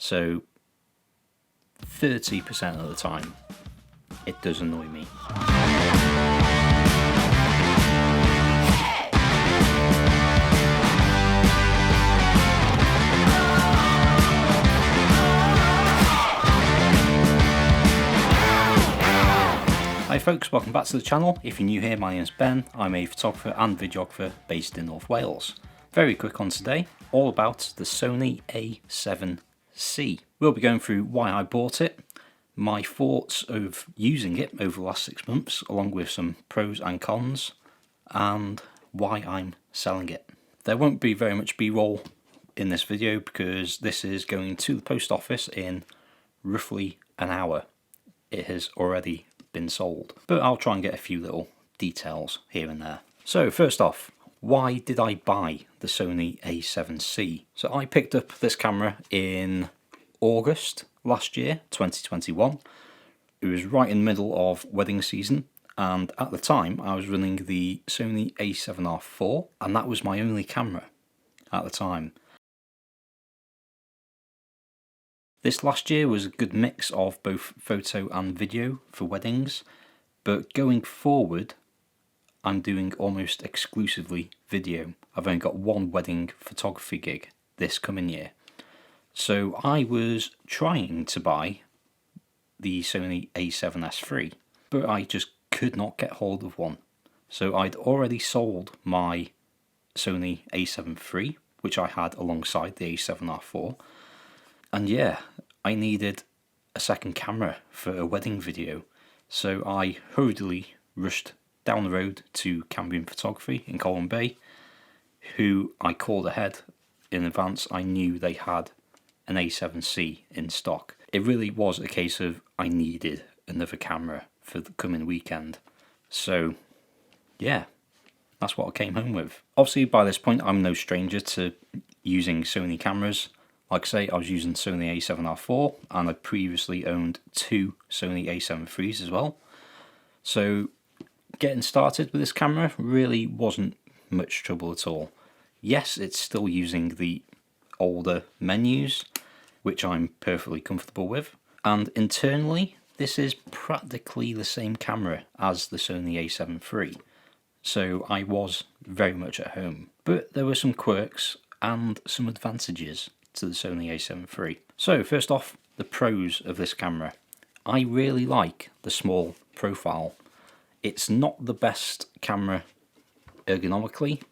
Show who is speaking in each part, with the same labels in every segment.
Speaker 1: So 30% of the time it does annoy me. Hi folks, welcome back to the channel. If you're new here, my name's Ben. I'm a photographer and videographer based in North Wales. Very quick on today, all about the Sony a7C. We'll be going through why I bought it, my thoughts of using it over the last 6 months, along with some pros and cons, and why I'm selling it. There won't be very much B-roll in this video because this is going to the post office in roughly an hour. It has already been sold, but I'll try and get a few little details here and there. So first off, why did I buy the Sony a7C? So I picked up this camera in August last year, 2021. It was right in the middle of wedding season, and at the time I was running the Sony a7R IV, and that was my only camera at the time. This last year was a good mix of both photo and video for weddings, but going forward I'm doing almost exclusively video. I've only got one wedding photography gig this coming year. So I was trying to buy the Sony a7S III, but I just could not get hold of one. So I'd already sold my Sony a7 III, which I had alongside the a7R IV. And yeah, I needed a second camera for a wedding video, so I hurriedly rushed down the road to Cambion Photography in Colwyn Bay, who I called ahead in advance. I knew they had an a7C in stock. It really was a case of I needed another camera for the coming weekend. So yeah, that's what I came home with. Obviously by this point I'm no stranger to using Sony cameras. Like I say, I was using Sony a7R IV, and I previously owned 2 Sony a7 IIIs as well. So getting started with this camera really wasn't much trouble at all. Yes, it's still using the older menus, which I'm perfectly comfortable with. And internally, this is practically the same camera as the Sony a7 III. So I was very much at home. But there were some quirks and some advantages to the Sony a7 III. So first off, the pros of this camera. I really like the small profile. It's not the best camera ergonomically,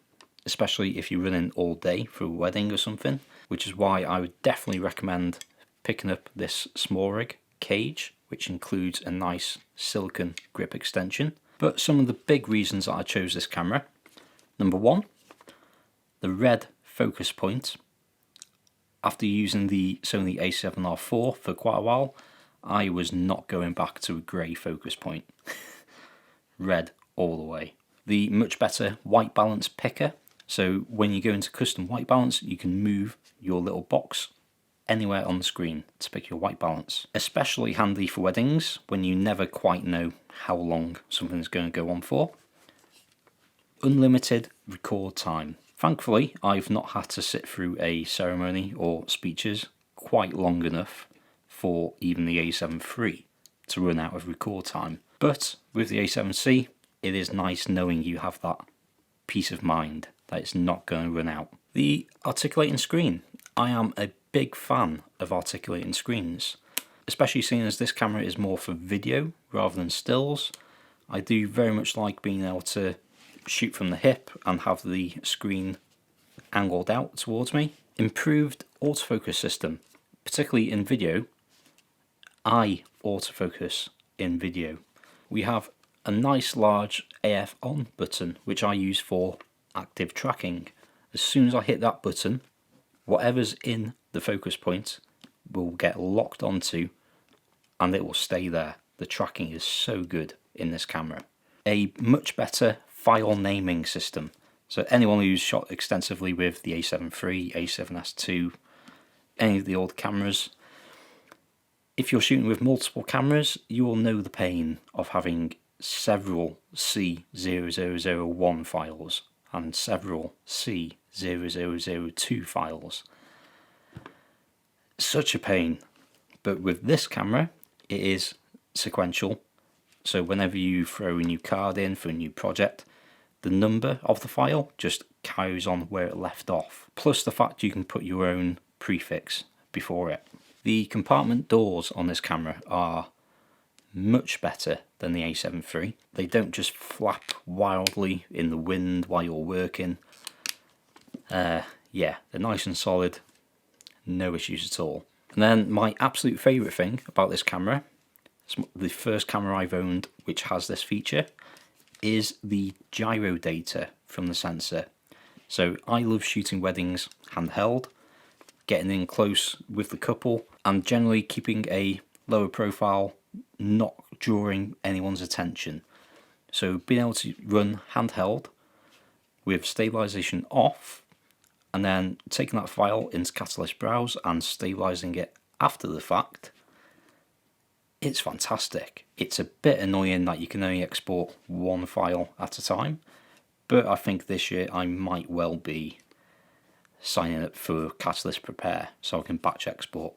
Speaker 1: especially if you're running all day for a wedding or something, which is why I would definitely recommend picking up this small rig cage, which includes a nice silicone grip extension. But some of the big reasons that I chose this camera: number one, the red focus point. After using the Sony a7R IV for quite a while, I was not going back to a grey focus point. Red all the way. The much better white balance picker, so when you go into custom white balance you can move your little box anywhere on the screen to pick your white balance. Especially handy for weddings when you never quite know how long something's going to go on for. Unlimited record time. Thankfully, I've not had to sit through a ceremony or speeches quite long enough for even the a7 III to run out of record time. But with the a7C, it is nice knowing you have that peace of mind that it's not going to run out. The articulating screen. I am a big fan of articulating screens, especially seeing as this camera is more for video rather than stills. I do very much like being able to shoot from the hip and have the screen angled out towards me. Improved autofocus system, particularly in video. I autofocus in video. We have a nice large AF on button which I use for active tracking. As soon as I hit that button, whatever's in the focus point will get locked onto and it will stay there. The tracking is so good in this camera. A much better file naming system. So anyone who's shot extensively with the a7 III, a7S II, any of the old cameras, if you're shooting with multiple cameras, you will know the pain of having several C0001 files and several C0002 files. such a pain. But with this camera, it is sequential. So whenever you throw a new card in for a new project, the number of the file just carries on where it left off. Plus the fact you can put your own prefix before it. The compartment doors on this camera are much better than the a7 III. They don't just flap wildly in the wind while you're working. Yeah, they're nice and solid, no issues at all. And then my absolute favourite thing about this camera, the first camera I've owned which has this feature, is the gyro data from the sensor. So I love shooting weddings handheld, getting in close with the couple, and generally keeping a lower profile, not drawing anyone's attention. So being able to run handheld with stabilization off, and then taking that file into Catalyst Browse and stabilizing it after the fact, it's fantastic. It's a bit annoying that you can only export one file at a time, but I think this year I might well be signing up for Catalyst Prepare so I can batch export.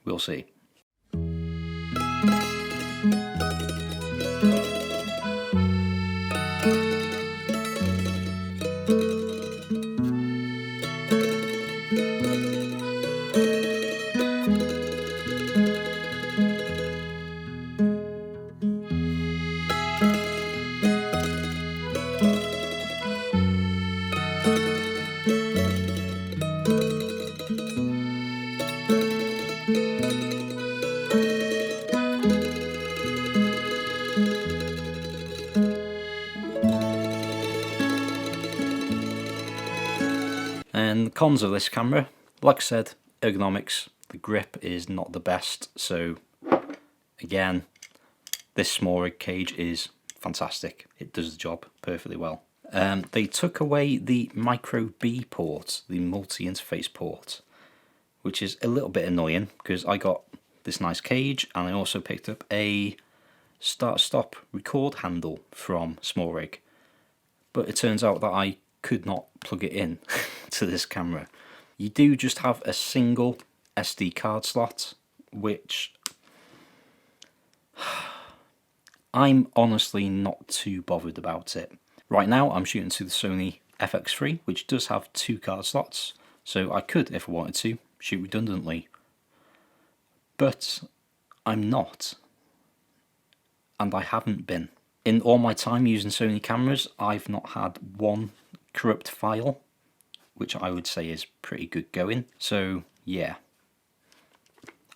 Speaker 1: We'll see. And the cons of this camera, like I said, ergonomics, the grip is not the best, so again, this small rig cage is fantastic. It does the job perfectly well. They took away the micro B port, the multi-interface port, which is a little bit annoying because I got this nice cage and I also picked up a start-stop record handle from small rig, but it turns out that I could not plug it in to this camera. You do just have a single SD card slot, which I'm honestly not too bothered about it. Right now I'm shooting to the Sony FX3, which does have 2 card slots, so I could, if I wanted to, shoot redundantly. But I'm not, and I haven't been. In all my time using Sony cameras, I've not had one corrupt file, which I would say is pretty good going. So yeah,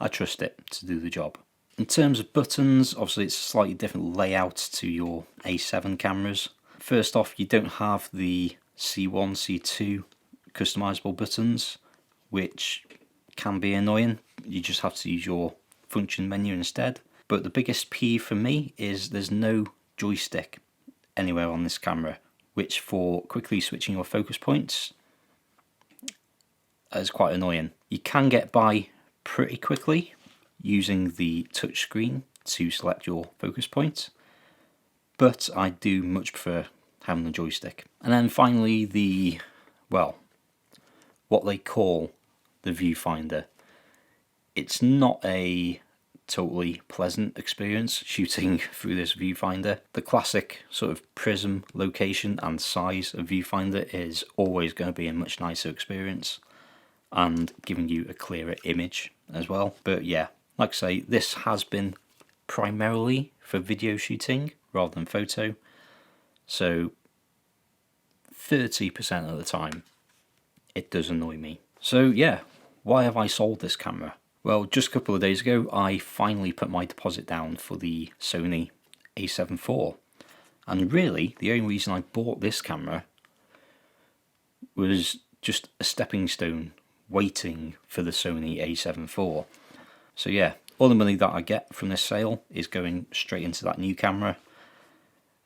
Speaker 1: I trust it to do the job. In terms of buttons, obviously it's a slightly different layout to your A7 cameras. First off, you don't have the C1, C2 customizable buttons, which can be annoying. You just have to use your function menu instead. But the biggest P for me is there's no joystick anywhere on this camera, which for quickly switching your focus points is quite annoying. You can get by pretty quickly using the touchscreen to select your focus point, but I do much prefer having the joystick. And then finally the, well, what they call the viewfinder. It's not a totally pleasant experience shooting through this viewfinder. The classic sort of prism location and size of viewfinder is always going to be a much nicer experience and giving you a clearer image as well. But yeah, like I say, this has been primarily for video shooting rather than photo, so 30% of the time it does annoy me. So yeah, why have I sold this camera? Well, just a couple of days ago I finally put my deposit down for the Sony a7 IV, and really the only reason I bought this camera was just a stepping stone waiting for the Sony a7 IV. So yeah, all the money that I get from this sale is going straight into that new camera.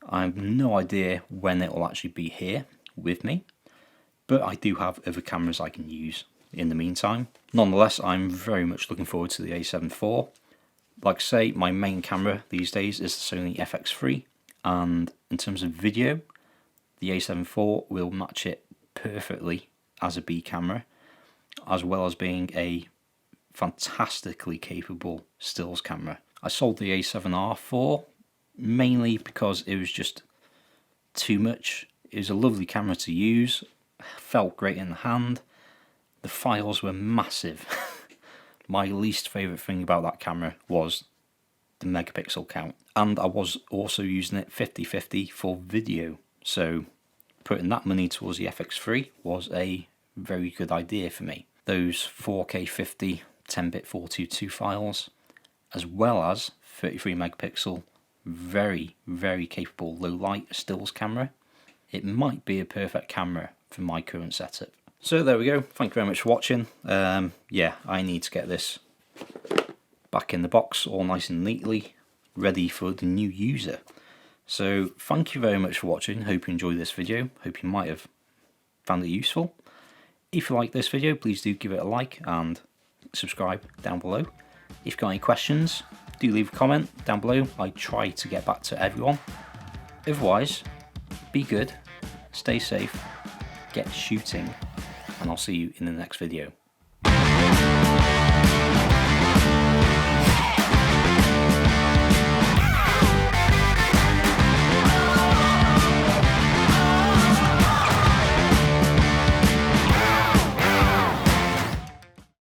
Speaker 1: I have no idea when it will actually be here with me, but I do have other cameras I can use in the meantime. Nonetheless, I'm very much looking forward to the a7 IV. Like I say, my main camera these days is the Sony FX3, and in terms of video, the a7 IV will match it perfectly as a B camera. as well as being a fantastically capable stills camera. I sold the A7R IV mainly because it was just too much. It was a lovely camera to use, felt great in the hand, the files were massive. My least favourite thing about that camera was the megapixel count, and I was also using it 50/50 for video, so putting that money towards the FX3 was a very good idea for me. Those 4K 50 10-bit 422 files, as well as 33 megapixel very capable low light stills camera, it might be a perfect camera for my current setup. So there we go, thank you very much for watching. Yeah, I need to get this back in the box all nice and neatly, ready for the new user. So thank you very much for watching, hope you enjoyed this video, hope you might have found it useful. If you like this video, please do give it a like and subscribe down below. If you've got any questions, do leave a comment down below. I try to get back to everyone. Otherwise, be good, stay safe, get shooting, and I'll see you in the next video.